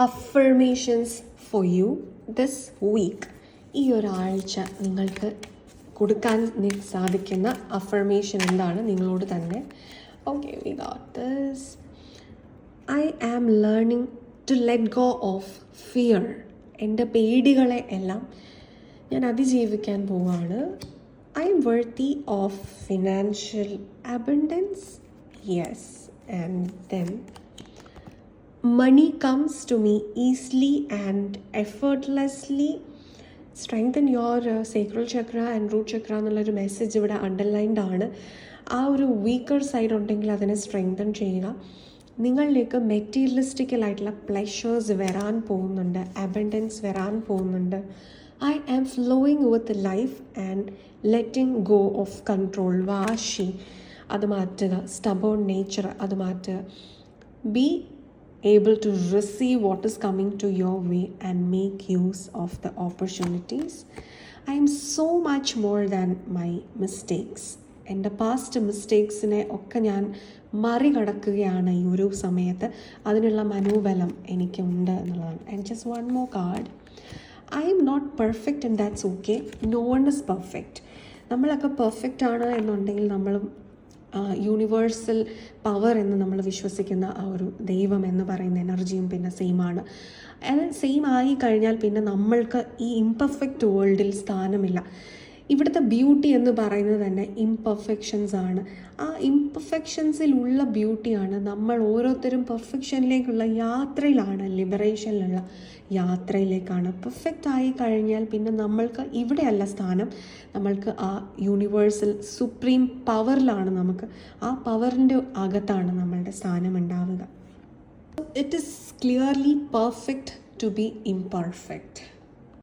Affirmations for you this week. ഈ ഒരാഴ്ച നിങ്ങൾക്ക് കൊടുക്കാൻ സാധിക്കുന്ന അഫർമേഷൻ എന്താണ് നിങ്ങളോട് തന്നെ? Okay, we got this. I am learning to let go of fear. എൻ്റെ പേടികളെ എല്ലാം ഞാൻ അതിജീവിക്കാൻ പോവാണ്. I am worthy of financial abundance. Yes. And then money comes to me easily and effortlessly. Strengthen your sacral chakra and root chakra എന്നുള്ളൊരു message ഇവിടെ underlined ആണ്. ആ ഒരു വീക്കർ സൈഡ് ഉണ്ടെങ്കിൽ അതിനെ സ്ട്രെങ്തൻ ചെയ്യുക. നിങ്ങളിലേക്ക് മെറ്റീരിയലിസ്റ്റിക്കലായിട്ടുള്ള പ്ലഷേഴ്സ് വരാൻ പോകുന്നുണ്ട്, അബണ്ടൻസ് വരാൻ പോകുന്നുണ്ട്. I am flowing with life and letting go of control. വാശി അത് മാറ്റുക, സ്റ്റബേൺ നേച്ചർ അത് മാറ്റുക. Be able to receive what is coming to your way and make use of the opportunities. I am so much more than my mistakes. എൻ്റെ past മിസ്റ്റേക്സിനെ ഒക്കെ ഞാൻ മറികടക്കുകയാണ് ഈ ഒരു സമയത്ത്. അതിനുള്ള മനോബലം എനിക്കുണ്ട് എന്നുള്ളതാണ്. And just one more card. I am not perfect and that's okay. No one is perfect. നമ്മളൊക്കെ പെർഫെക്റ്റ് ആണ് എന്നുണ്ടെങ്കിൽ നമ്മളും യൂണിവേഴ്സൽ പവർ എന്ന് നമ്മൾ വിശ്വസിക്കുന്ന ആ ഒരു ദൈവം എന്ന് പറയുന്ന എനർജിയും പിന്നെ സെയിമാണ്. അത് സെയിം ആയി കഴിഞ്ഞാൽ പിന്നെ നമ്മൾക്ക് ഈ ഇംപെർഫെക്റ്റ് വേൾഡിൽ സ്ഥാനമില്ല. ഇവിടുത്തെ ബ്യൂട്ടി എന്ന് പറയുന്നത് തന്നെ ഇംപെർഫെക്ഷൻസ് ആണ്. ആ ഇംപെർഫെക്ഷൻസിലുള്ള ബ്യൂട്ടിയാണ്. നമ്മൾ ഓരോരുത്തരും പെർഫെക്ഷനിലേക്കുള്ള യാത്രയിലാണ്, ലിബറേഷനിലുള്ള യാത്രയിലേക്കാണ്. പെർഫെക്റ്റ് ആയി കഴിഞ്ഞാൽ പിന്നെ നമ്മൾക്ക് ഇവിടെയല്ല സ്ഥാനം, നമ്മൾക്ക് ആ യൂണിവേഴ്സൽ സുപ്രീം പവറിലാണ്. നമുക്ക് ആ പവറിൻ്റെ അകത്താണ് നമ്മളുടെ സ്ഥാനം ഉണ്ടാവുക. It is clearly perfect to be imperfect.